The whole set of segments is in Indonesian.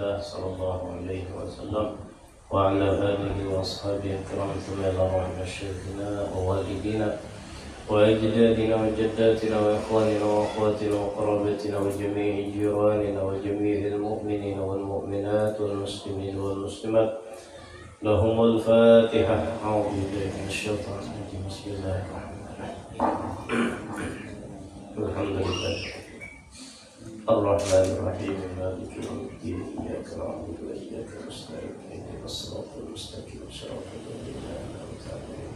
الله صلى الله عليه وسلم وعلى آله وأصحابه الكرام ثم إلى روح مشايخنا ووالدينا وأجدادنا وجداتنا وإخواننا وأخواتنا وقرابتنا وجميع جيراننا وجميع المؤمنين والمؤمنات والمسلمين والمسلمات لهم الفاتحة. أعوذ بالله من الشيطان الرجيم. بسم الله الرحمن الرحيم. الحمد لله الرحمن الرحيم مالك يوم الدين إياك نعبد وإياك نستعين اهدنا الصراط المستقيم صراط الذين أنعمت عليهم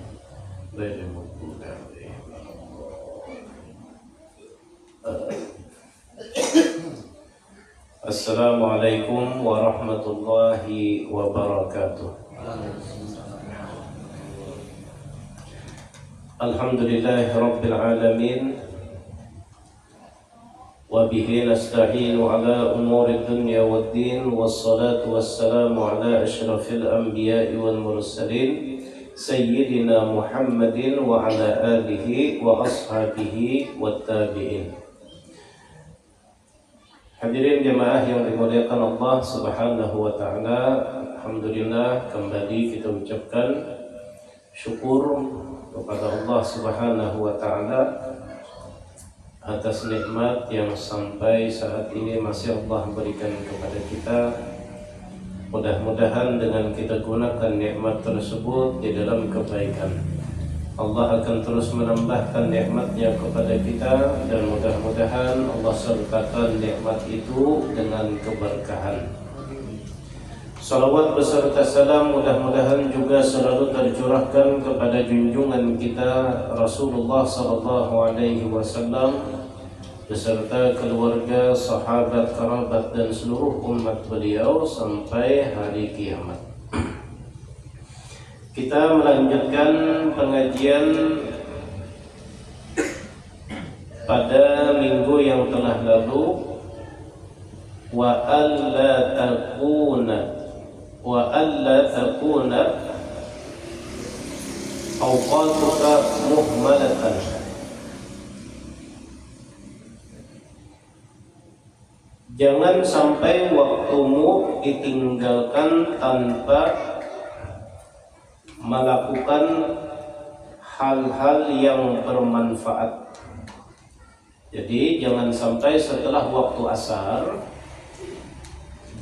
غير المغضوب عليهم ولا الضالين. السلام عليكم ورحمة الله وبركاته. الحمد لله رب العالمين وبه نستعين على أمور الدنيا والدين والصلاة والسلام على أشرف الأنبياء والمرسلين سيدنا محمد وعلى آله وأصحابه والتابعين. Hadirin jemaah yang dimuliakan Allah Subhanahu wa taala, alhamdulillah kembali kita ucapkan syukur kepada Allah Subhanahu wa taala atas nikmat yang sampai saat ini masih Allah berikan kepada kita. Mudah-mudahan dengan kita gunakan nikmat tersebut di dalam kebaikan, Allah akan terus menambahkan nikmatnya kepada kita, dan mudah-mudahan Allah sertakan nikmat itu dengan keberkahan. Salawat beserta salam mudah-mudahan juga selalu tercurahkan kepada junjungan kita Rasulullah sallallahu alaihi wasallam beserta keluarga, sahabat, kerabat dan seluruh umat beliau sampai hari kiamat. Kita melanjutkan pengajian pada minggu yang telah lalu. Wa alla takuna awqatuka muhmalatan. Jangan sampai waktumu ditinggalkan tanpa melakukan hal-hal yang bermanfaat. Jadi jangan sampai setelah waktu asar,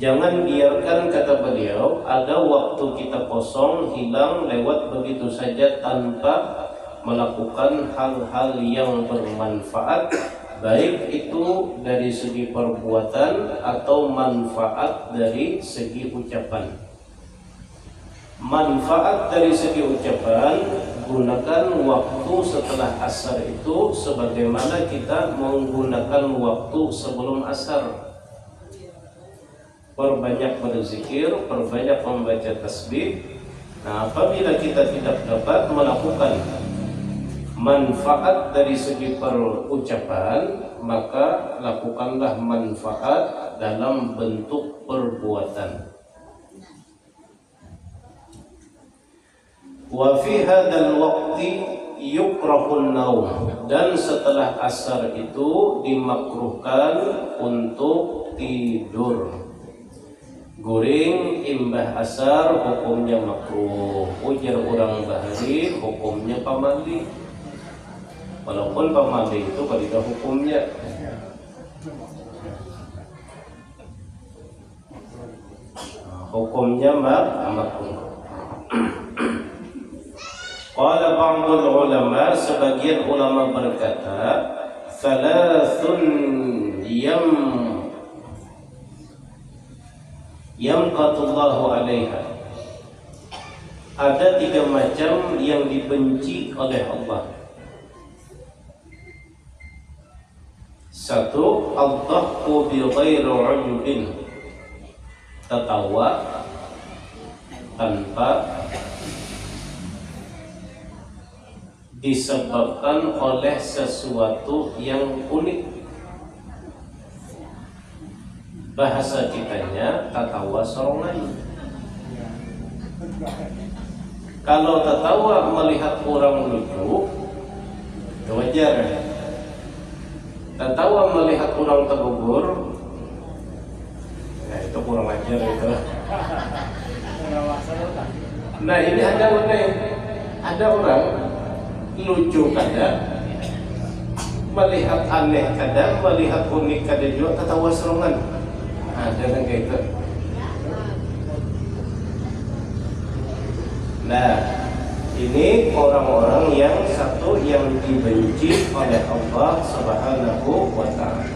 jangan biarkan, kata beliau, ada waktu kita kosong hilang lewat begitu saja tanpa melakukan hal-hal yang bermanfaat, baik itu dari segi perbuatan atau manfaat dari segi ucapan. Manfaat dari segi ucapan, gunakan waktu setelah asar itu sebagaimana kita menggunakan waktu sebelum asar. Perbanyak berzikir, perbanyak membaca tasbih. Nah, apabila kita tidak dapat melakukan manfaat dari segi perucapan, maka lakukanlah manfaat dalam bentuk perbuatan. Wa fi hadzal waqti yukrahun naum, dan setelah asar itu dimakruhkan untuk tidur. Guring imbah asar hukumnya makruh, ujar orang bahari hukumnya pamali. Walaupun pamali itu beda hukumnya. Hukumnya makruh. Qala ba'dul ulama, sebagian ulama berkata, thalathun yamqatullahu alaiha. Ada 3 macam yang dibenci oleh Allah. 1. Al-dhahku bi ghairi 'udbin, tertawa tanpa disebabkan oleh sesuatu yang unik. Bahasa kitanya tertawa sorongan. Kalau tertawa melihat orang lucu, wajar. Tertawa melihat orang tergugur, Nah, itu kurang ajar itu. Nah, ini ada orang lucu kadang, melihat aneh kadang, melihat unik kadang juga, ketawa serongan. Ada yang kayak itu. Nah, ini orang-orang yang satu yang dibenci oleh Allah Subhanahu wa ta'ala.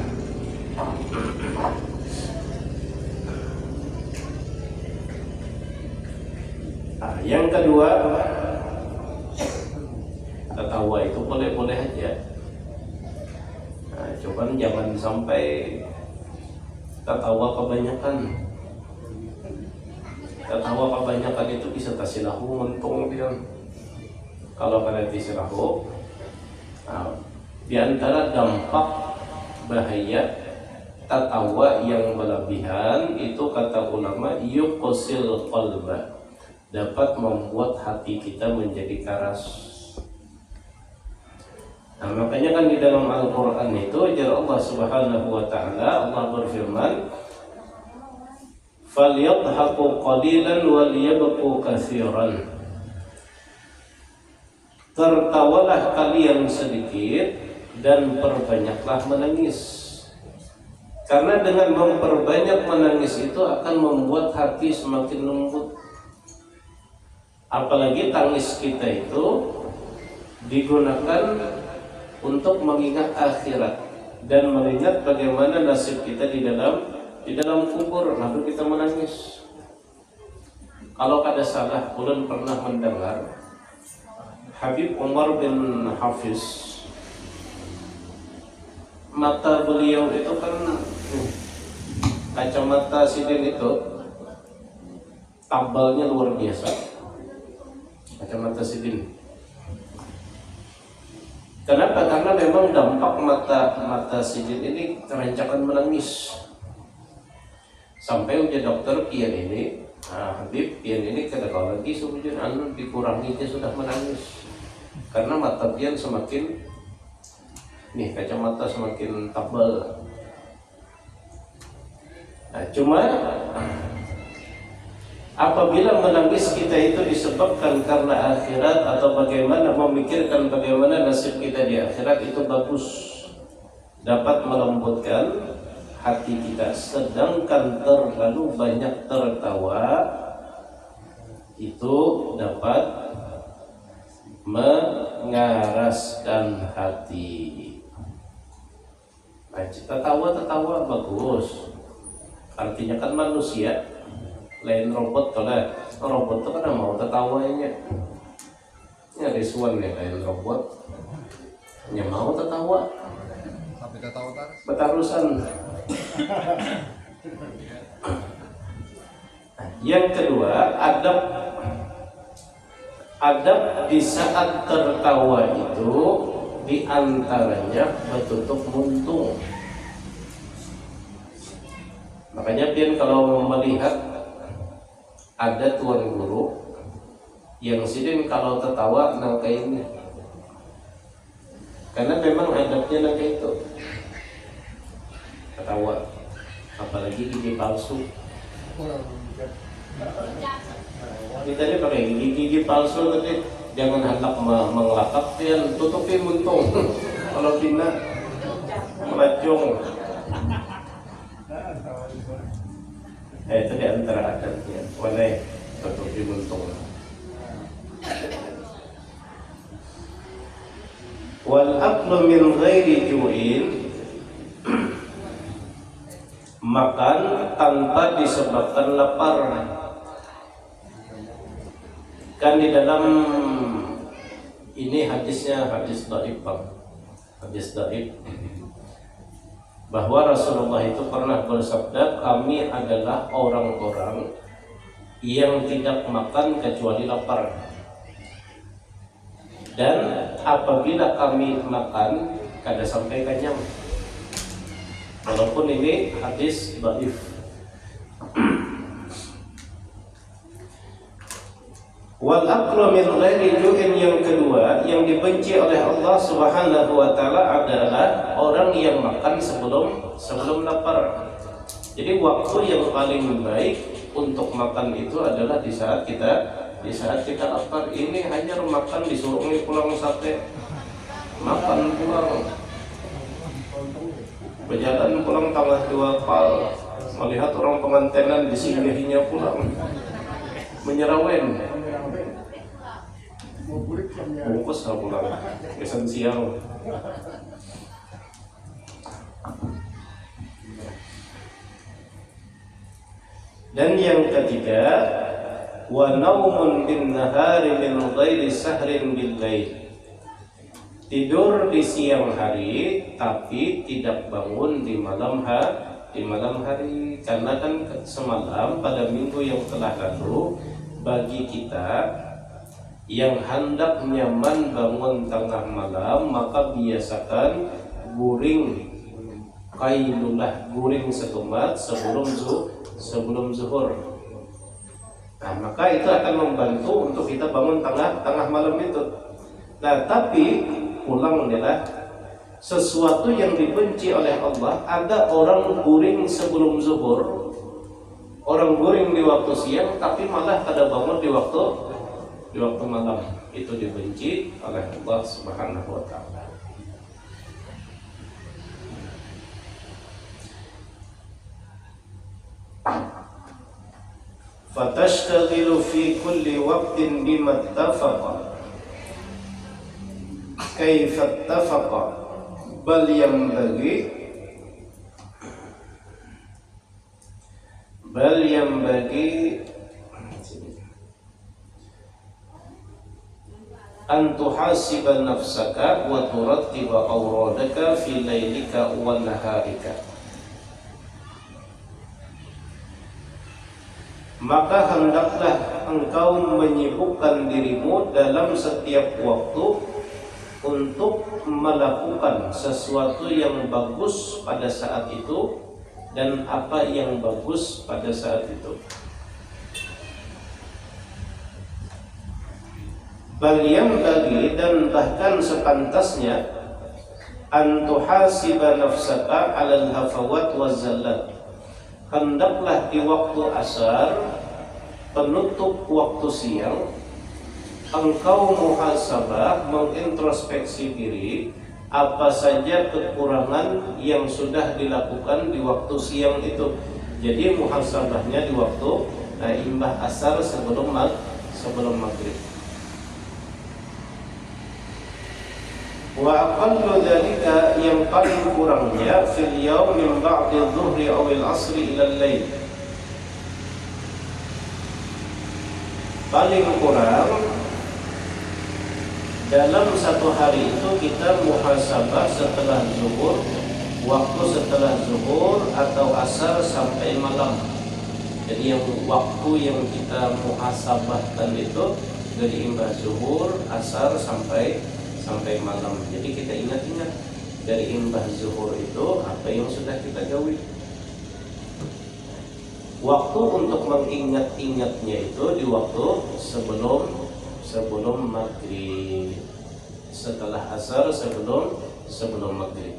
Nah, yang kedua, ketawa itu boleh-boleh aja. Nah, cuman jangan sampai ketawa kebanyakan. Ketawa kebanyakan itu bisa tasilahu mentung dia. Kalau pada tasilahu, nah, di antara dampak bahaya tertawa yang berlebihan itu kata ulama yuqsil qalba, dapat membuat hati kita menjadi keras. Nah, makanya kan di dalam Al-Qur'an itu jar Allah Subhanahu wa ta'ala, Allah berfirman, "Falyadhaku qalilan wa liyabku katsiran." Tertawalah kalian sedikit dan perbanyaklah menangis. Karena dengan memperbanyak menangis itu akan membuat hati semakin lembut. Apalagi tangis kita itu digunakan untuk mengingat akhirat dan mengingat bagaimana nasib kita di dalam kubur, lalu kita menangis. Kalau ada salah, ulun pernah mendengar Habib Umar bin Hafiz, mata beliau itu kan kacamata sidin itu tabalnya luar biasa. Kacamata sidin. Kenapa? Karena memang dampak mata sidin ini kerancakan menangis. Sampai ujar dokter pian ini, Habib pian ini kalau lagi sebenarnya dikurangi dia sudah menangis. Karena mata pian semakin kacamata semakin tebal. Nah, cuma apabila menangis kita itu disebabkan karena akhirat atau bagaimana, memikirkan bagaimana nasib kita di akhirat, itu bagus, dapat melembutkan hati kita. Sedangkan terlalu banyak tertawa itu dapat mengaraskan hati. Nah, tertawa bagus, artinya kan manusia, lain robot. Kalau robot itu kan mau tertawanya, ya risuan ya, lain robot hanya mau tertawa tapi tertawa betarusan. Yang kedua, adab di saat tertawa itu diantaranya bertutup muntung. Makanya pian kalau melihat ada tuan guru yang sidin kalau tertawa nangkainnya, karena memang adabnya nangka itu ketawa, apalagi gigi palsu. Kita ini pakai gigi palsu, tapi jangan hendak mengelakap, pian tutupi muntung. Kalau pina melacung. Itu di antara adabnya. Mana tutupi muntung. Wal aklu min ghairi ju'in, makan tanpa disebabkan lapar. Kan di dalam ini hadisnya hadis dhaif, bahwa Rasulullah itu pernah bersabda, kami adalah orang-orang yang tidak makan kecuali lapar, dan apabila kami makan kada sampai kenyang. Walaupun ini hadis dhaif. Wal aklu min ghairi ju'in, yang kedua yang dibenci oleh Allah Subhanahu wa ta'ala adalah orang yang makan sebelum lapar. Jadi waktu yang paling baik untuk makan itu adalah di saat kita lapar. Ini hanya makan disuruh pulang sate, makan pulang, berjalan pulang tangah dua pal, melihat orang pengantenan disinggahinya pulang, menyerawen, bungkus pulang, esensial. Dan yang ketiga, wa naumun bin nahari min ghairi sahrin bil lail. Tidur di siang hari tapi tidak bangun di malam hari. Karena kan semalam pada minggu yang telah lalu, bagi kita yang hendak nyaman bangun tengah malam, maka biasakan guring qailulah, guring setumat sebelum zuhur. Nah, maka itu akan membantu untuk kita bangun tengah malam itu. Nah, tapi pulang adalah sesuatu yang dibenci oleh Allah. Ada orang guring sebelum zuhur, orang guring di waktu siang, tapi malah pada bangun di waktu malam. Itu dibenci oleh Allah Subhanahu wa Ta'ala. Fatashtagilu fi kulli waqtin bima ittafaqa kaifa ittafaqa bal yanbaghi an tuhasiba nafsaka wa turattiba awradaka fi lailika wa naharika. Maka hendaklah engkau menyibukkan dirimu dalam setiap waktu untuk melakukan sesuatu yang bagus pada saat itu dan apa yang bagus pada saat itu. Bal yanbaghi, dan bahkan sepantasnya, an tuhasiba nafsaka 'alal hafawat waz-zallat. Hendaklah di waktu asar, penutup waktu siang, engkau muhasabah, mengintrospeksi diri apa saja kekurangan yang sudah dilakukan di waktu siang itu. Jadi muhasabahnya di waktu imbah asar sebelum maghrib. Wa aqallu dzalika, yang paling kurangnya, fil yaum min ba'di adh-dhuhri aw al-'ashri ila al-lail. Paling kurang dalam satu hari itu kita muhasabah setelah zuhur, waktu setelah zuhur atau asar sampai malam. Jadi yang waktu yang kita muhasabahkan itu dari imbah zuhur, asar sampai malam. Jadi kita ingat-ingat dari imbah zuhur itu apa yang sudah kita gawi. Waktu untuk mengingat-ingatnya itu di waktu sebelum maghrib, setelah asar, sebelum maghrib.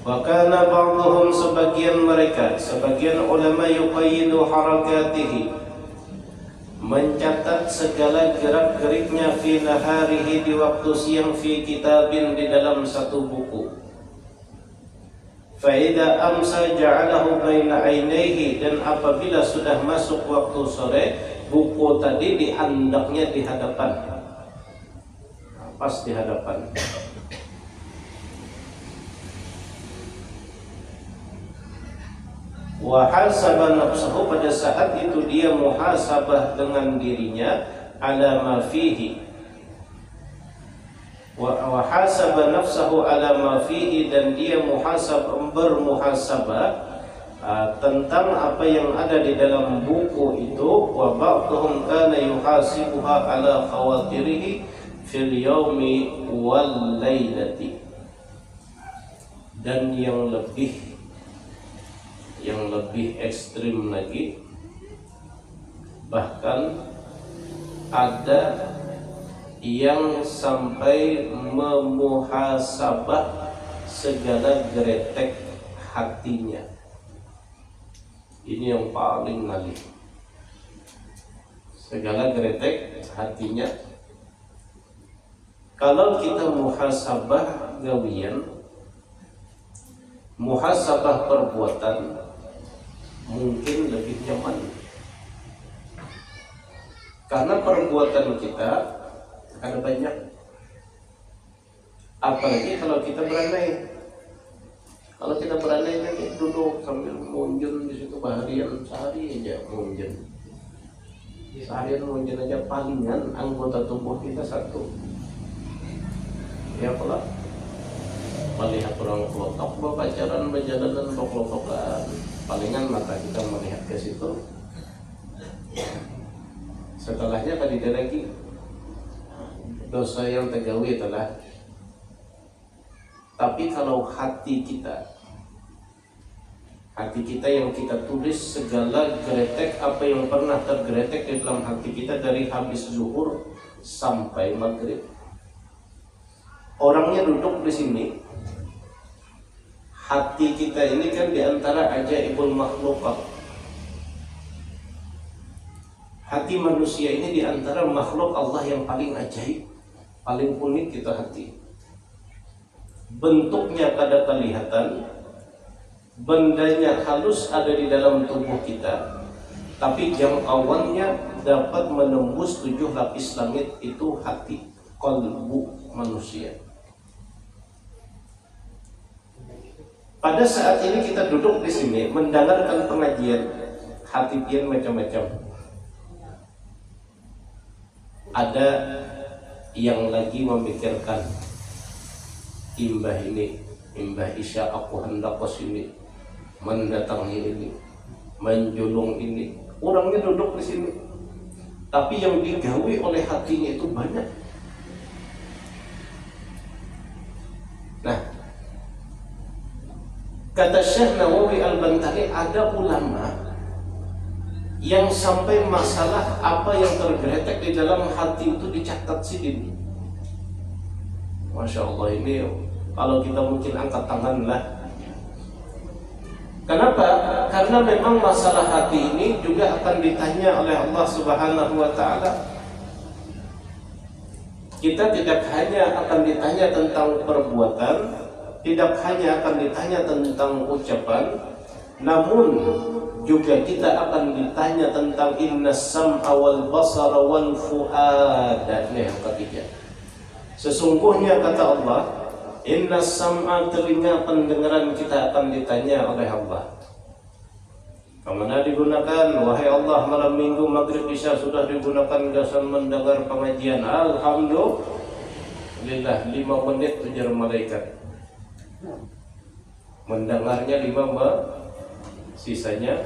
Wa kana ba'dhum, sebagian ulama yuqayyidu harakatihi, mencatat segala gerak-geriknya fi naharihi, di waktu siang, fi kitabin, di dalam satu buku. Fa idza amsa ja'alahu baina ainaihi, dan apabila sudah masuk waktu sore, buku tadi diandaknya di hadapan, pas di hadapan. Wa hasaba nafsahu, pada saat itu dia muhasabah dengan dirinya, ala ma fihi. Wa hasaba nafsahu ala ma fihi, dan dia bermuhasabah tentang apa yang ada di dalam buku itu. Wa ba'dhum kana yuhasibuha ala khawatirihi fil yaumi wal lailati, dan yang lebih ekstrim lagi, bahkan ada yang sampai memuhasabah segala geretek hatinya. Ini yang paling ngalih. Segala geretek hatinya. Kalau kita muhasabah gawian, muhasabah perbuatan, mungkin lebih nyaman. Karena perbuatan kita ada banyak. Apalagi kalau kita beranai. Kalau kita beranai nanti duduk sambil munjun di situ baharian, sehari aja munjun. Seharian munjun aja, palingan anggota tubuh kita satu. Ya pula melihat orang kelotok berpacaran, berjalanan, berkelotokan, palingan mata kita melihat ke situ. Setelahnya kan tidak lagi dosa yang tergawi telah. Tapi kalau hati kita yang kita tulis segala geretek apa yang pernah tergeretek di dalam hati kita dari habis zuhur sampai maghrib. Orangnya duduk di sini. Hati kita ini kan diantara ajaibul makhlukat. Hati manusia ini diantara makhluk Allah yang paling ajaib, paling unik kita hati. Bentuknya kada kelihatan, bendanya halus ada di dalam tubuh kita, tapi jangkauannya dapat menembus 7 lapis langit. Itu hati, qalbu manusia. Pada saat ini kita duduk di sini mendengarkan pengajian, hati pian macam-macam. Ada yang lagi memikirkan, imbah ini, imbah Isya aku hendak ke sini, mendatangi ini, menjulung ini. Orangnya duduk di sini, tapi yang digawi oleh hatinya itu banyak. Nah, kata Syekh Nawawi Al-Bantari, ada ulama yang sampai masalah apa yang tergeletak di dalam hati itu dicatat sidin. Masya Allah, ini kalau kita mungkin angkat tangan lah. Kenapa? Karena memang masalah hati ini juga akan ditanya oleh Allah Subhanahu wa Ta'ala. Kita tidak hanya akan ditanya tentang perbuatan, tidak hanya akan ditanya tentang ucapan, namun juga kita akan ditanya tentang innas sam'a wal basara wal fu'ada. Ini yang ketiga. Sesungguhnya kata Allah, innas sam'a, telinga pendengaran kita akan ditanya oleh Allah. Kemana digunakan? Wahai Allah, malam minggu maghrib isya sudah digunakan gasan mendengar pengajian. Alhamdulillah, 5 menit ujar malaikat. Mendengarnya 5 menit, sisanya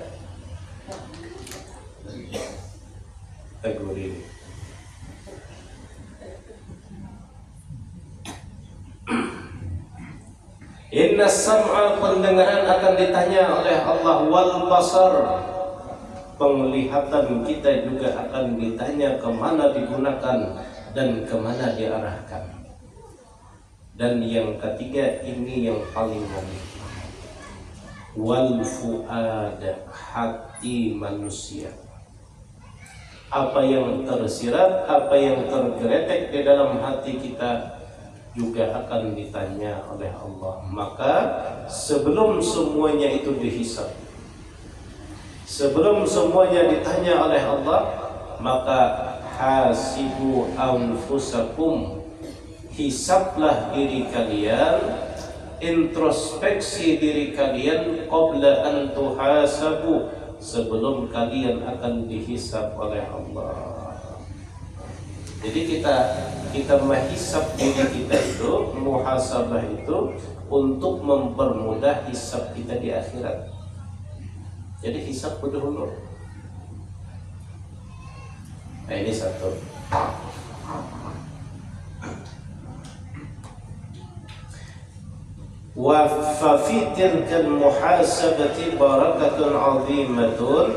tegur ini. Inna sam'a, pendengaran akan ditanya oleh Allah, wal basar, penglihatan kita juga akan ditanya kemana digunakan dan kemana diarahkan. Dan yang ketiga, ini yang paling penting, wal fu'ada, hati manusia. Apa yang tersirat, apa yang tergeletek di dalam hati kita juga akan ditanya oleh Allah. Maka sebelum semuanya itu dihisab, sebelum semuanya ditanya oleh Allah, maka hasibu anfusakum, hisablah diri kalian, introspeksi diri kalian, qabla an tuhasabu, sebelum kalian akan dihisab oleh Allah. Jadi kita menghisab diri kita itu, muhasabah itu untuk mempermudah hisab kita di akhirat. Jadi hisab dulu. Nah, ini satu. Wa fa fi tilkal muhasabati barakatun 'azimatun.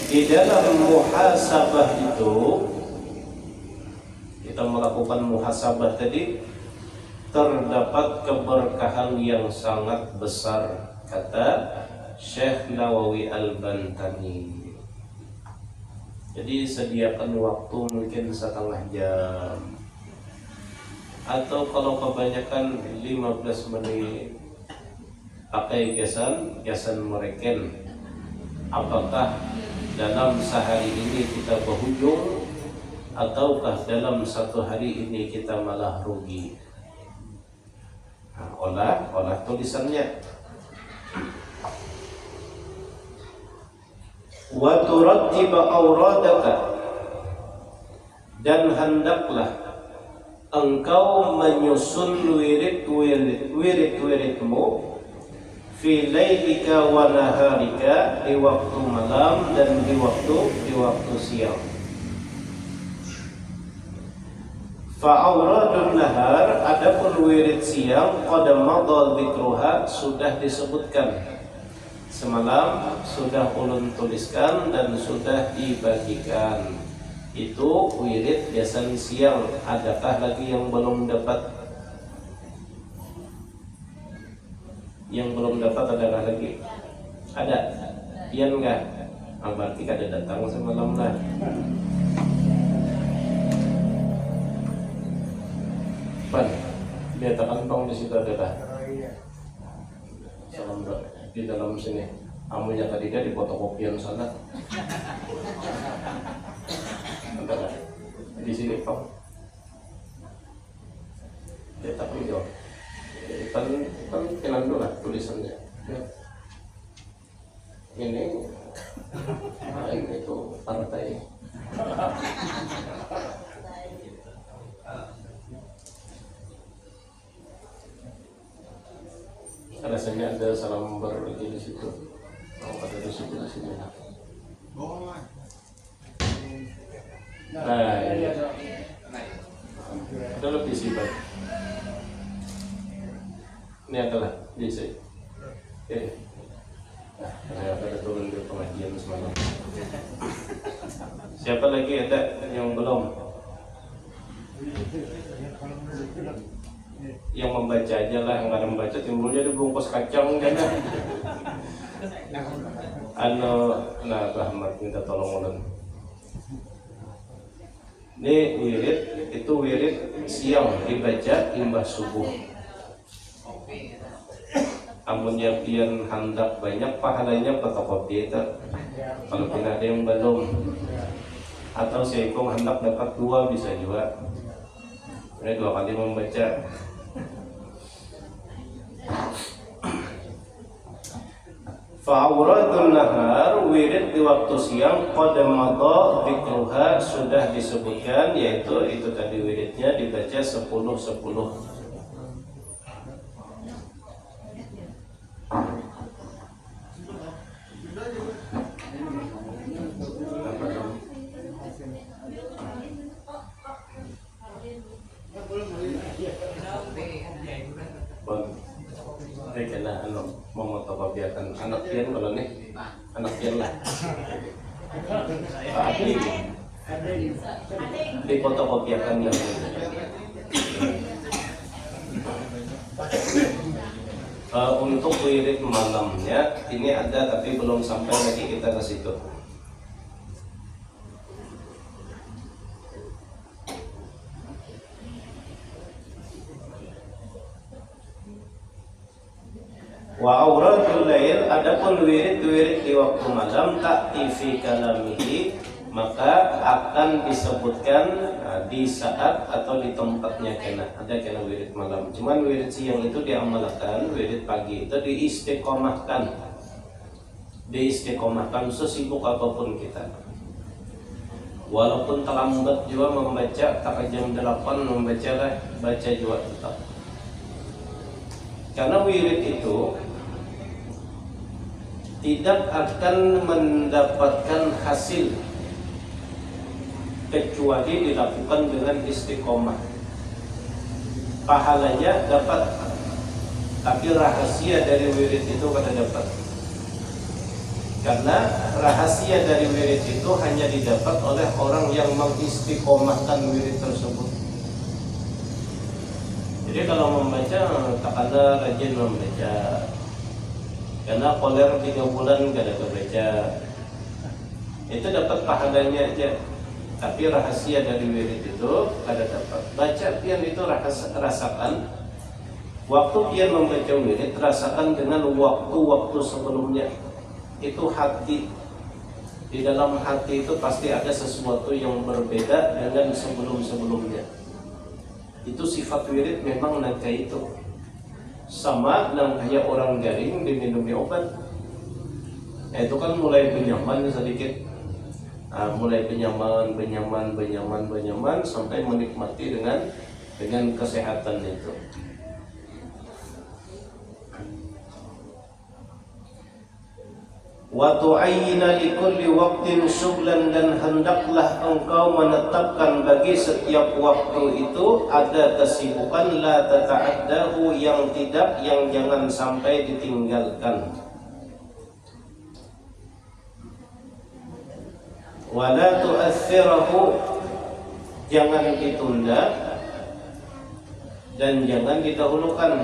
Di dalam muhasabah itu kita melakukan muhasabah tadi, terdapat keberkahan yang sangat besar, kata Syekh Nawawi Al-Bantani. Jadi sediakan waktu mungkin setengah jam, atau kalau kebanyakan 15 menit pakai gasan mereken. Apakah dalam sehari ini kita berhujung, ataukah dalam satu hari ini kita malah rugi? Nah, olah tulisannya. Wa turattiba auradaka, dan hendaklah engkau menyusun wirid-wiridmu fi lailika wa naharika, di waktu malam dan di waktu siang. Fa auradun nahar, adapun wirid siang, qad madha dzikruha, sudah disebutkan semalam, sudah ulun tuliskan dan sudah dibagikan. Itu wirid biasa siang. Adakah lagi yang belum dapat? Yang belum dapat adakah lagi? Ada? Iya enggak? Berarti kada datang semalam lah. Pan, dia tekan tong di situ ada. Salam dok. Di dalam sini, amunya tadi dia di fotokopian sana. Bentar, di sini Pak. Ya tapi jauh. Kan kenal dulu lah tulisannya. Ini itu partai. Rasanya ada salam lagi di situ. Ada di situ di sini. Nah, ini ada lebih sibuk. Ini adalah DC. Oke. Nah, saya ada turun di pengajian semalam. Siapa lagi ada yang belum? Yang membaca aja lah, yang kadang membaca timbulnya di bungkus kacang kan. Nah Ahmad minta tolong ulun. Ini wirid, itu wirid siang dibaca imbah subuh. Amun yang pian hendak banyak pahalanya fotokopi itu. Kalau tidak ada yang belum, atau seikong hendak dapat 2 bisa juga. Ini 2 kali membaca. Fa'auradun nahar, wirid di waktu siang, qad madha dzikruha, sudah disebutkan, yaitu itu tadi wiridnya dibaca 10-10. Kena memotokopiakan anak pian kalau nih anak pian lah di fotokopiakan yang untuk wirid malamnya ini ada tapi belum sampai lagi kita ke situ. Wa auradul lail, adapun wirid di waktu malam, ta'ti fi kalamihi, maka akan disebutkan di saat atau di tempatnya kena. Ada kena wirid malam. Cuman wirid siang itu diamalkan, wirid pagi itu diistiqomahkan. Diistiqomahkan sesibuk apapun kita. Walaupun terlambat juga membaca, tak jam 8 membaca lah, baca juga tetap. Karena wirid itu tidak akan mendapatkan hasil kecuali dilakukan dengan istiqomah. Pahalanya dapat, tapi rahasia dari wirid itu kada dapat. Karena rahasia dari wirid itu hanya didapat oleh orang yang mengistiqomahkan wirid tersebut. Jadi kalau membaca, takkanlah rajin membaca. Karena koler 3 bulan gak ada kebaca, itu dapat pahalanya aja. Tapi rahasia dari wirid itu ada dapat. Baca pian itu rasakan. Waktu pian membaca wirid, rasakan dengan waktu-waktu sebelumnya. Itu hati. Di dalam hati itu pasti ada sesuatu yang berbeda dengan sebelum-sebelumnya. Itu sifat wirid memang nangka itu. Sama nang kayak orang garing diminumi obat. Itu kan mulai benyaman sedikit. Mulai benyaman sampai menikmati dengan kesehatan itu. Wa tu'ayyina likulli waqtin syughlan, dan hendaklah engkau menetapkan bagi setiap waktu itu ada kesibukan la tata'addahu, yang jangan sampai ditinggalkan. Wa la tu'aththirahu, jangan ditunda dan jangan didahulukan.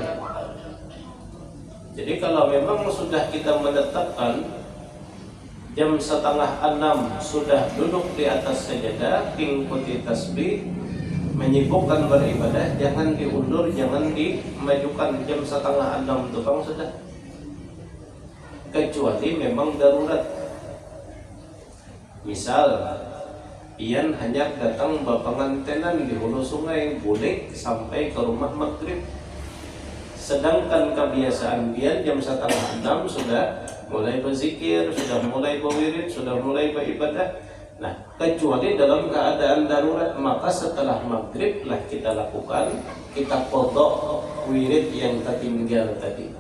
Jadi kalau memang sudah kita menetapkan jam 5:30 sudah duduk di atas sajadah, mengikuti tasbih, menyibukkan beribadah, jangan diundur, jangan dimajukan jam 5:30 itu bang sudah. Kecuali memang darurat. Misal, pian hanya datang bapangantenan di hulu sungai, boleh sampai ke rumah maghrib. Sedangkan kebiasaan pian jam 5:30 sudah mulai berzikir, sudah mulai berwirid, sudah mulai beribadah. Nah, kecuali dalam keadaan darurat, maka setelah maghrib lah kita lakukan, kita qadha wirid yang tertinggal tadi.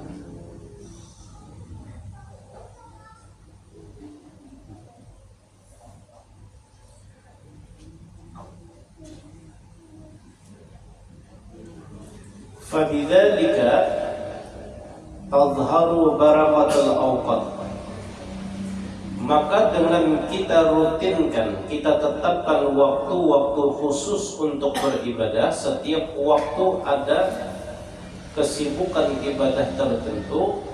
Fabidzalika tadhharu barakatul awqat, maka dengan kita rutinkan, kita tetapkan waktu-waktu khusus untuk beribadah. Setiap waktu ada kesibukan ibadah tertentu.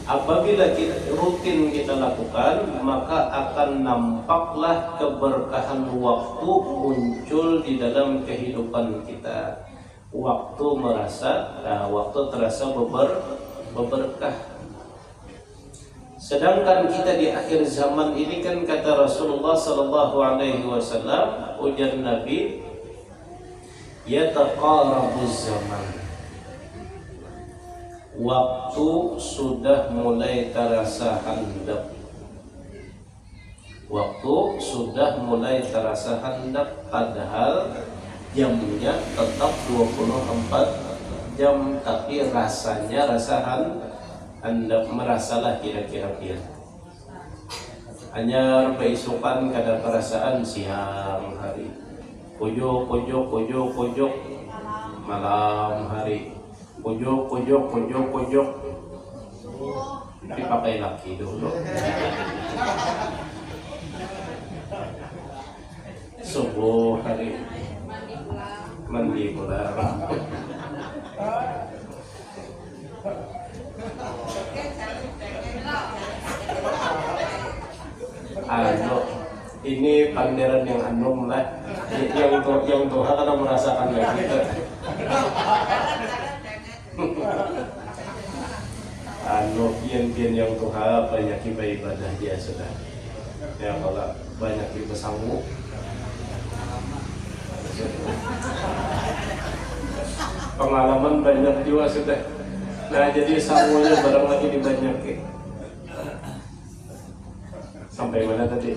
Apabila kita rutin kita lakukan, maka akan nampaklah keberkahan waktu muncul di dalam kehidupan kita. Waktu terasa berberkah. Sedangkan kita di akhir zaman ini kan kata Rasulullah sallallahu alaihi wasallam, ujar Nabi, yataqarabuz zaman. Waktu sudah mulai terasa handap. Waktu sudah mulai terasa handap, padahal jamnya tetap 24 jam, tapi rasanya handap, merasalah kira-kira dia. Hanya beisukan kada perasaan siang hari. Pojok malam hari. Pojok dipakai laki dulu. Subuh hari mandi pula. Ini panderan yang anum lah, yang Tuhan kadang merasakan lagi gitu. Pian yang Tuhan banyak ibadah dia sudah. Ya kalau banyak bersanggup. Pengalaman banyak juga sudah. Nah jadi sangunya barang lagi dibanyakin. Sampai mana tadi?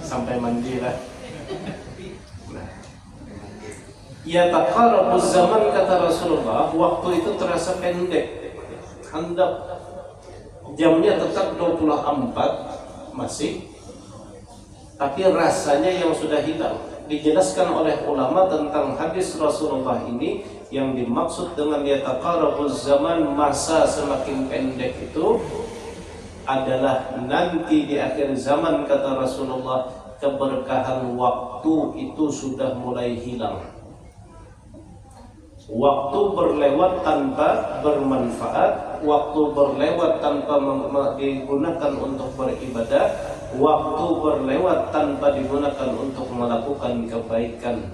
Sampai mandi lah. Nah, ya taqarabuz zaman, kata Rasulullah, waktu itu terasa pendek, handap. Jamnya tetap 24 masih, tapi rasanya yang sudah hilang. Dijelaskan oleh ulama tentang hadis Rasulullah ini, yang dimaksud dengan yataqarabuz zaman, masa semakin pendek itu adalah nanti di akhir zaman, kata Rasulullah, keberkahan waktu itu sudah mulai hilang. Waktu berlewat tanpa bermanfaat, waktu berlewat tanpa digunakan untuk beribadah, waktu berlewat tanpa digunakan untuk melakukan kebaikan.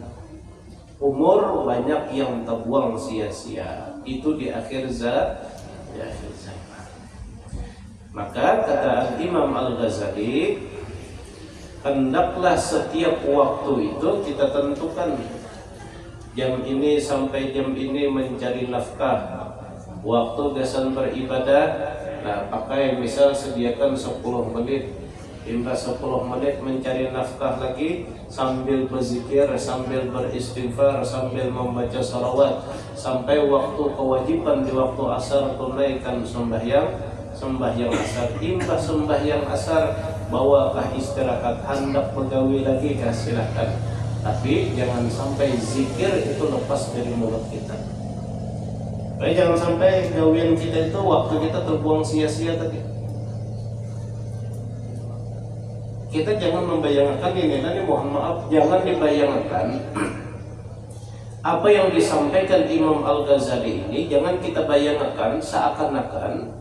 Umur banyak yang terbuang sia-sia. Itu di akhir zaman. Maka kata Imam Al-Ghazali, hendaklah setiap waktu itu kita tentukan jam ini sampai jam ini mencari nafkah. Waktu gasan beribadah, nah pakai misal sediakan 10 menit. Hingga 10 menit mencari nafkah lagi sambil berzikir, sambil beristighfar, sambil membaca salawat, sampai waktu kewajiban di waktu asar tunaikan sembahyang asar. Hingga sembahyang asar bawakah istirahat, hendak pegawai lagi silahkan. Tapi jangan sampai zikir itu lepas dari mulut kita. Jangan sampai gawian kita itu waktu kita terbuang sia-sia tadi. Kita jangan membayangkan ini, mohon maaf, jangan dibayangkan apa yang disampaikan Imam Al-Ghazali ini, jangan kita bayangkan seakan-akan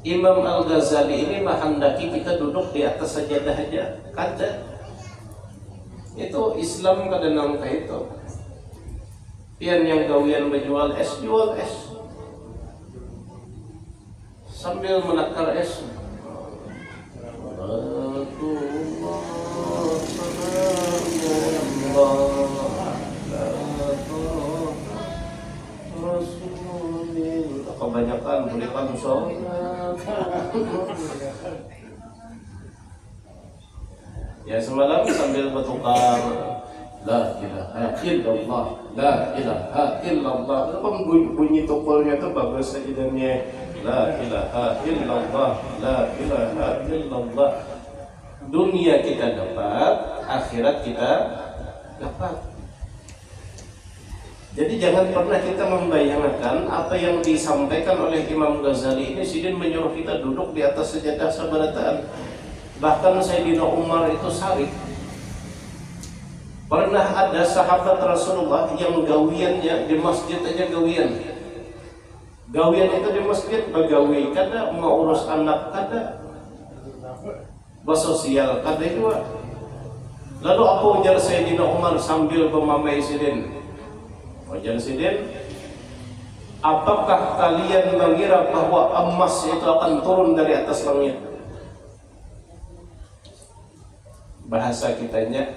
Imam Al-Ghazali ini menghendaki kita duduk di atas sajadah aja. Kada. Itu Islam kada nangka itu. Pian yang gawian menjual es, jual es sambil menakar es. Kebanyakan berikan ya semalam sambil bertukar la ilaha illallah, la ilaha illallah. Bunyi tokolnya itu bagus sajidahnya. La ilaha illallah, la ilaha illallah. Dunia kita dapat, akhirat kita dapat. Jadi jangan pernah kita membayangkan apa yang disampaikan oleh Imam Ghazali ini. Sidin menyuruh kita duduk di atas sajadah sabarataan. Bahkan Sayyidina Umar itu syarif. Pernah ada sahabat Rasulullah yang gawiannya di masjid aja gawian. Gawian itu di masjid begawi kada, mau urus anak kada, bersosial kada juga. Lalu apa ujar Sayyidina Umar sambil memamai Sidin? Ujar Sidin, apakah kalian mengira bahwa emas itu akan turun dari atas langit? Bahasa kitanya,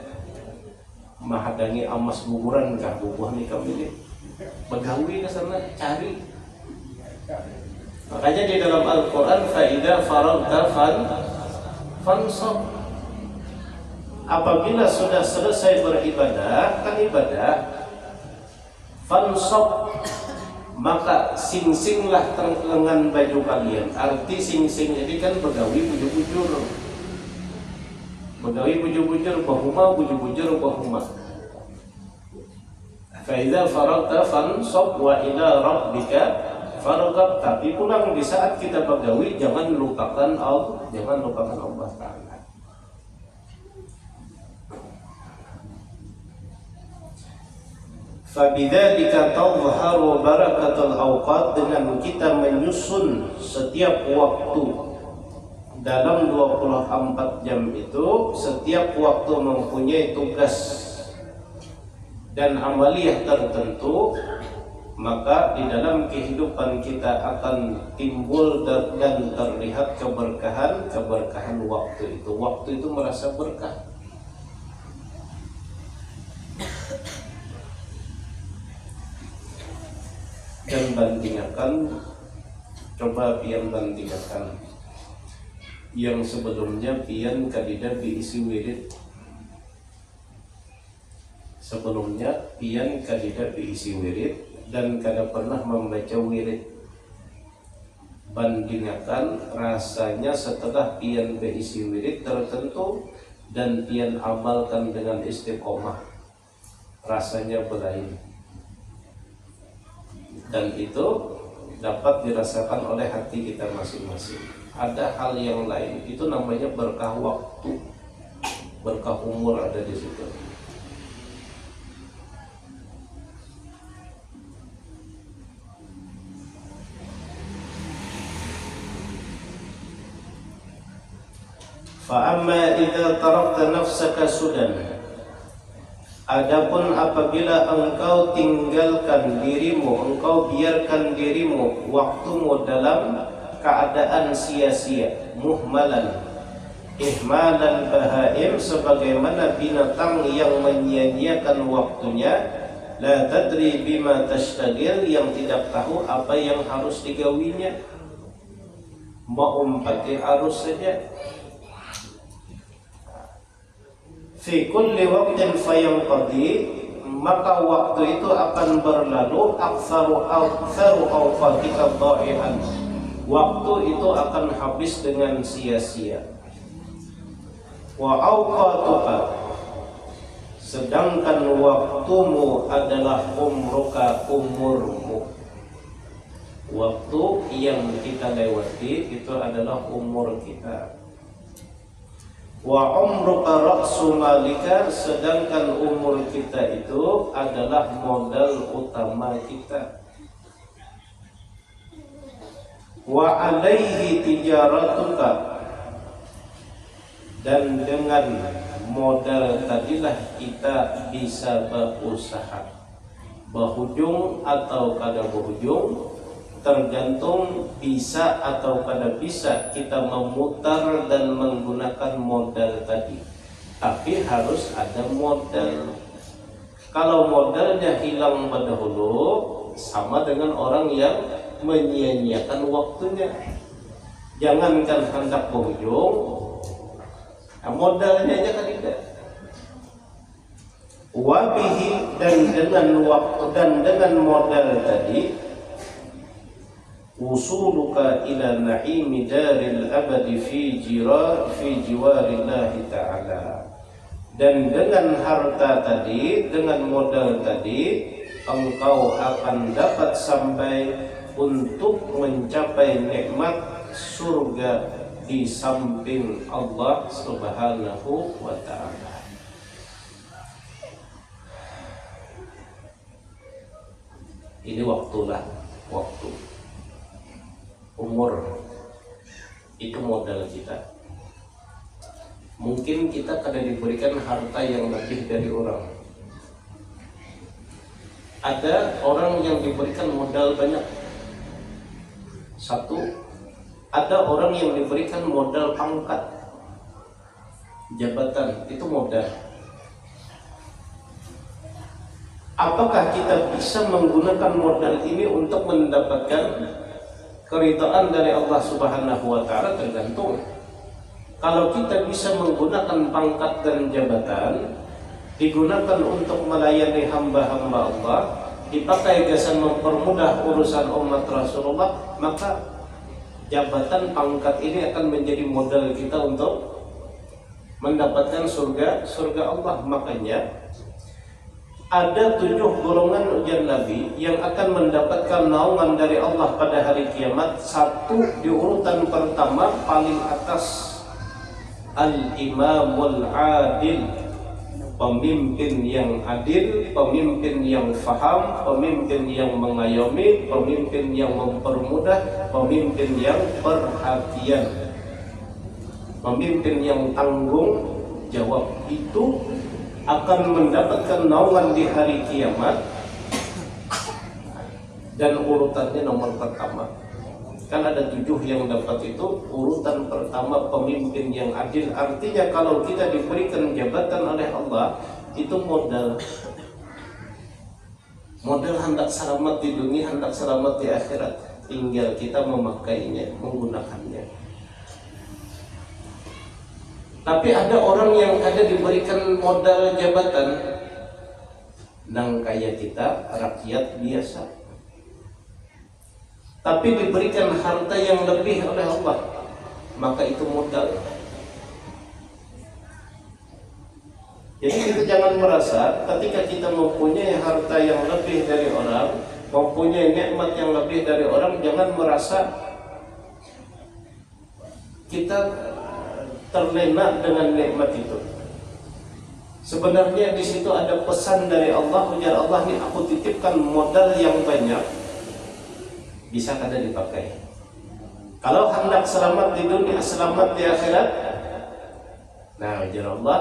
mahadangi emas buburan kah bubuh nih kami ini. Begawi ke sana cari. Makanya di dalam Al-Quran, faida faragta fansab. Apabila sudah selesai beribadah, kan ibadah, fansab, maka sing-singlah lengan baju kalian. Arti sing-sing ini kan begawi bujur-bujur. Begawi bujur-bujur, bahuma bujur-bujur, bahuma. Faida faragta fansab wa ila rabbika farghab. Tapi pulang di saat kita begawi jangan lupakan Allah, jangan lupakan Allah Ta'ala. Fabidzalika tadhharu barakatul awqat. Dengan kita menyusun setiap waktu dalam 24 jam itu, setiap waktu mempunyai tugas dan amaliyah tertentu, maka di dalam kehidupan kita akan timbul dan terlihat keberkahan waktu itu. Waktu itu merasa berkah. Dan bandingkan, coba pian bandingkan yang sebelumnya pian kadida diisi wirid. Sebelumnya pian kadida diisi wirid dan kada pernah membaca wirid. Bandingkan rasanya setelah pian berisi wirid tertentu dan pian amalkan dengan istiqomah, rasanya berlain. Dan itu dapat dirasakan oleh hati kita masing-masing. Ada hal yang lain, itu namanya berkah waktu. berkah umur ada di situ. Fa amma idza tarakta nafsaka sudan, adapun apabila engkau tinggalkan dirimu, engkau biarkan dirimu, waktumu dalam keadaan sia-sia, muhmalan, ihmalan bahaim, sebagaimana binatang yang menyia-nyiakan waktunya, la tadri bima tashtagil, yang tidak tahu apa yang harus digawinya, mengumpati arus saja. Fi kulli waqtin fayanqadi, maka waktu itu akan berlalu, aktsaru awqatika dha'i'an, waktu itu akan habis dengan sia-sia. Wa awqatuka, sedangkan waktumu adalah umruka, umurmu. Waktu yang kita lewati itu adalah umur kita. Wa umruka ra'su malika, sedangkan umur kita itu adalah modal utama kita. Wa alaihi tijaratuka, dan dengan modal tadilah kita bisa berusaha. Berhujung atau kada berhujung, tergantung bisa atau kada bisa kita memutar dan menggunakan modal tadi. Tapi harus ada modal. Kalau modalnya hilang pada hulu, sama dengan orang yang menyia-nyiakan waktunya. Jangankan hendak berhujung, modalnya aja kan tidak. Wabihi, dan dengan waktu dan dengan modal tadi, usuluka ila na'imi daril abadi fi jiwarillahi ta'ala. Dan dengan harta tadi, dengan modal tadi, engkau akan dapat sampai untuk mencapai nikmat surga di samping Allah Subhanahu wa ta'ala. Ini waktulah, waktu. Umur itu modal kita. Mungkin kita kada diberikan harta yang lebih dari orang. Ada orang yang diberikan modal banyak, satu. Ada orang yang diberikan modal pangkat, jabatan, itu modal. Apakah kita bisa menggunakan modal ini untuk mendapatkan keridhaan dari Allah Subhanahu wa ta'ala? Tergantung. Kalau kita bisa menggunakan pangkat dan jabatan, digunakan untuk melayani hamba-hamba Allah, dipakai gasan mempermudah urusan umat Rasulullah, maka jabatan pangkat ini akan menjadi modal kita untuk mendapatkan surga Allah. Makanya ada 7 golongan ujian Nabi yang akan mendapatkan naungan dari Allah pada hari kiamat. 1, di urutan pertama paling atas, al-imamul adil, pemimpin yang adil, pemimpin yang faham, pemimpin yang mengayomi, pemimpin yang mempermudah, pemimpin yang perhatian, pemimpin yang tanggung jawab. Itu akan mendapatkan naungan di hari kiamat. Dan urutannya nomor pertama, kan ada 7 yang dapat itu. Urutan pertama pemimpin yang adil. Artinya kalau kita diberikan jabatan oleh Allah, itu modal hendak selamat di dunia, hendak selamat di akhirat. Tinggal kita memakainya, menggunakannya. Tapi ada orang yang ada diberikan modal jabatan, nang kaya kita rakyat biasa, tapi diberikan harta yang lebih oleh Allah, maka itu modal. Jadi kita jangan merasa ketika kita mempunyai harta yang lebih dari orang, mempunyai nikmat yang lebih dari orang, jangan merasa kita terlena dengan nikmat itu. Sebenarnya di situ ada pesan dari Allah, ujar Allah, ini aku titipkan modal yang banyak, bisa kada dipakai. Kalau hendak selamat di dunia, selamat di akhirat. Nah, ujar Allah,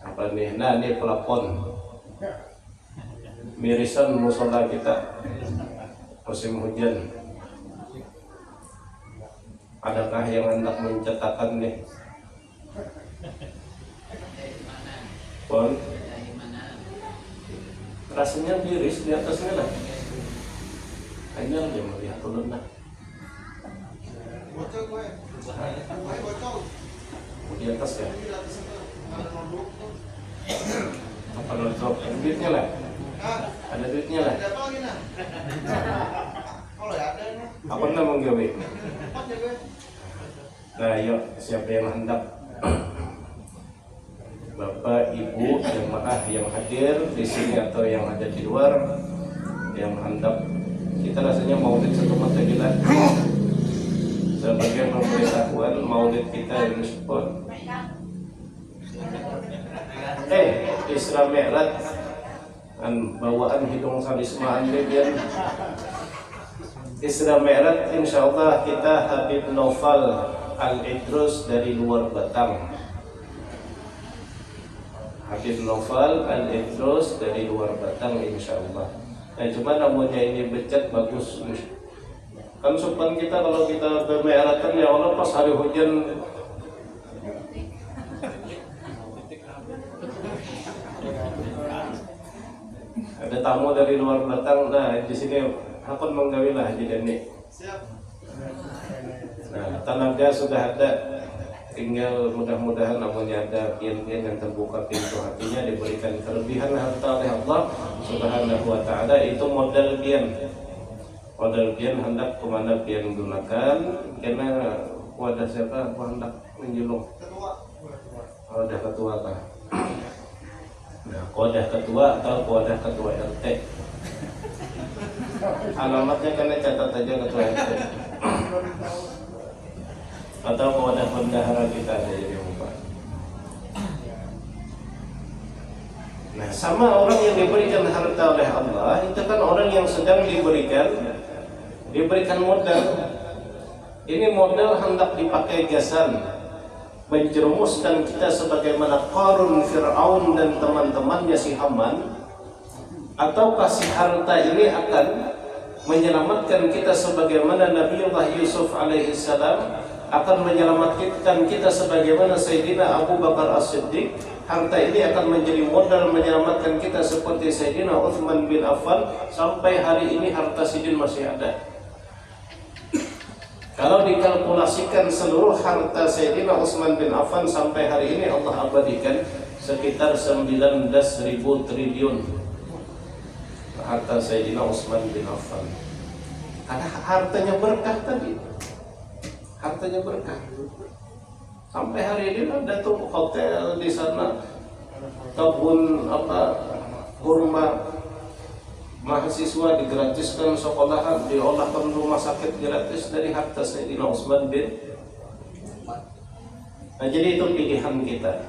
apa nih? Nah, ini pelapon mirisan musola kita musim hujan. Adakah yang hendak mencetakkan nih? Pon, rasanya miris di atasnya lah. Hanya dia melihat turun lah. Di atas ya? Apa nonton? Ada duitnya lah? Ada duitnya lah? Apa nama menggawe? Nah, yuk, siapa yang hendak? Bapak, Ibu, jemaah yang hadir di sini atau yang ada di luar, yang hendak, kita rasanya maulid satu mata gila. Sebagai pemberitahuan maulid kita ini support. Isra Mi'raj bawaan hidung salisma Andrian. Isra Mi'raj insyaallah kita Habib Noval Al-Idrus dari luar Batang. Habib Noval Al-Idrus dari luar Batang insyaallah. Nah, cuma namanya ini becet bagus. Kan sopan kita kalau kita bermi'ratan ya Allah pas hari hujan. Ada tamu dari luar Batang, nah di sini akan menggawilah Haji Dani. Nah, tenaga sudah ada, tinggal mudah-mudahan namanya ada pian-pian yang terbuka pintu hatinya, diberikan kelebihan harta oleh Allah Subhanahu wa Ta'ala. Itu modal pian. Modal pian hendak kemana pian gunakan, karena wadah siapa hendak menjulung wadah ketua kah? Nah, wadah ketua atau wadah ketua RT. Alamatnya kena catat aja ketua RT. Atau wadah bendahara kita ada jadi lupa. Nah, sama orang yang diberikan harta oleh Allah itu kan orang yang sedang diberikan modal. Ini modal hendak dipakai gasan, menjerumuskan kita sebagaimana Qarun, Fir'aun dan teman-temannya si Haman, ataukah si harta ini akan menyelamatkan kita sebagaimana Nabiullah Yusuf alaihissalam, akan menyelamatkan kita sebagaimana Sayyidina Abu Bakar As-Siddiq. Harta ini akan menjadi modal menyelamatkan kita seperti Sayyidina Uthman bin Affan. Sampai hari ini harta sidin masih ada. Kalau dikalkulasikan seluruh harta Sayyidina Utsman bin Affan sampai hari ini Allah abadikan sekitar 19.000 triliun harta Sayyidina Utsman bin Affan. Karena hartanya berkah tadi. Hartanya berkah. Sampai hari ini ada tuh hotel di sana, kebun kurma, mahasiswa digratiskan sekolahan, diolahkan rumah sakit gratis dari harta Sayyidina Utsman bin. Nah, jadi itu pilihan kita.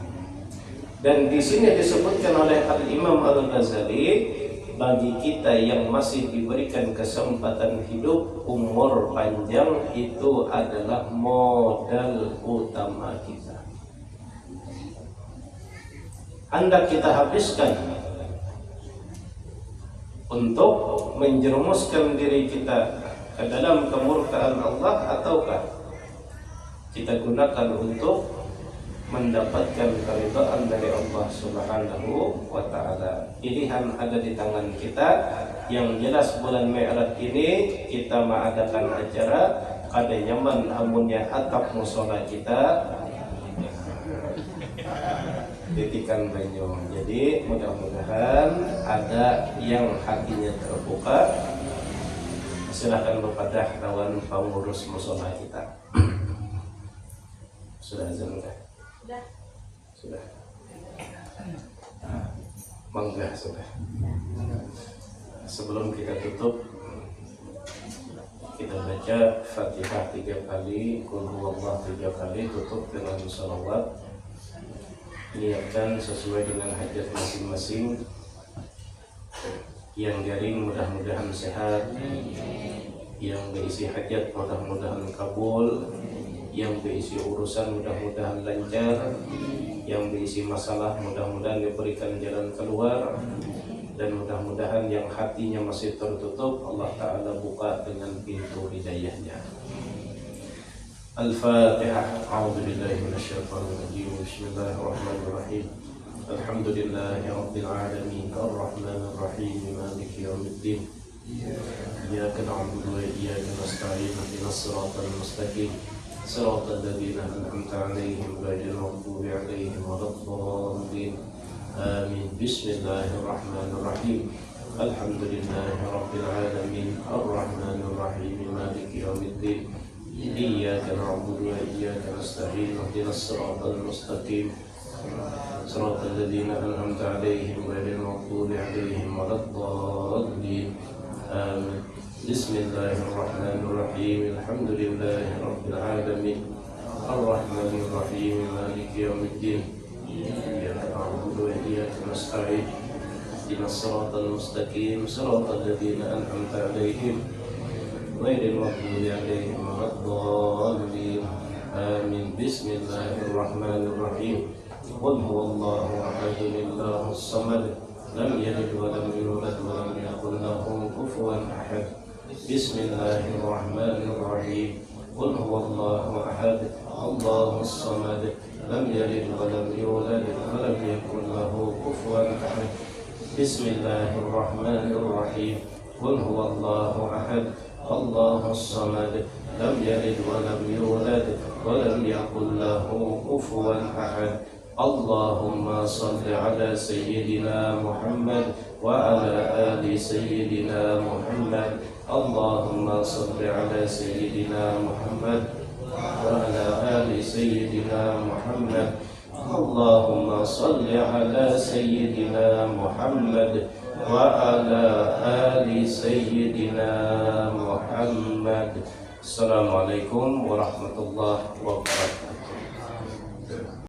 Dan di sini disebutkan oleh Al-Imam Al-Ghazali, bagi kita yang masih diberikan kesempatan hidup, umur panjang itu adalah modal utama kita. Hendak kita habiskan untuk menjerumuskan diri kita ke dalam kemurkaan Allah, ataukah kita gunakan untuk mendapatkan keridhaan dari Allah Subhanahu wa Ta'ala. Pilihan ada di tangan kita. Yang jelas bulan Mi'raj ini kita mengadakan acara kada nyaman amunnya atap musola kita titikan banyu. Jadi mudah-mudahan ada yang hatinya terbuka. Silakan berpadah lawan pengurus musola kita. Sudah azan sudah? Sudah. Mangga sudah. Sebelum kita tutup, kita baca Fatihah 3 kali, Qul huwallahu 3 kali, tutup dengan shalawat. niatkan sesuai dengan hajat masing-masing. Yang garing mudah-mudahan sehat, yang berisi hajat mudah-mudahan kabul, yang berisi urusan mudah-mudahan lancar, yang berisi masalah mudah-mudahan diberikan jalan keluar, dan mudah-mudahan yang hatinya masih tertutup Allah Ta'ala buka dengan pintu hidayahnya. Al-Fatihah. A'udzubillahi minasyaitonirrajim. Bismillahirrahmanirrahim. Alhamdulillahi rabbil alamin. Ar-Rahmanir Rahim. Maliki yaumiddin. Iyyaka na'budu wa iyyaka nasta'in. Ihdinas siratal mustaqim. Siratal ladzina an'amta 'alaihim ghairil maghdubi 'alaihim waladdallin. Amin. Bismillahirrahmanirrahim. Alhamdulillahi rabbil alamin. Ar-Rahmanir Rahim. Maliki yaumiddin. Iyyaka na'budu wa iyyaka nasta'in. Ihdinas siratal mustaqim. Siratal ladzina an'amta 'alaihim ghairil maghdubi 'alaihim waladdallin. Amin. Bismillahirrahmanirrahim. Alhamdulillahi rabbil alamin. Ar-Rahmanir Rahim. Maliki yaumiddin. Iyyaka na'budu wa iyyaka nasta'in. Ihdinas siratal mustaqim. Siratal ladzina an'amta 'alaihim ghairil maghdubi 'alaihim waladdallin. Amin. Bismillahirrahmanirrahim. Qul huwallahu ahad, Allahus samad, lam yalid wa lam yulad wa lam yakul lahu kufuwan ahad. Bismillahirrahmanirrahim. Qul huwallahu ahad, Allahus samad, lam yalid wa lam yulad wa lam yakul lahu kufuwan ahad. Bismillahirrahmanirrahim. Qul huwallahu ahad, Allahus samad, lam yalid wa lam yulad wa lam yakul lahu kufuwan ahad. Allahumma salli ala sayyidina Muhammad wa ala ali sayyidina Muhammad. Allahumma salli ala sayyidina Muhammad wa ala ali sayyidina Muhammad. Allahumma salli ala sayyidina Muhammad wa ala ali sayyidina Muhammad. Assalamualaikum warahmatullahi wabarakatuh.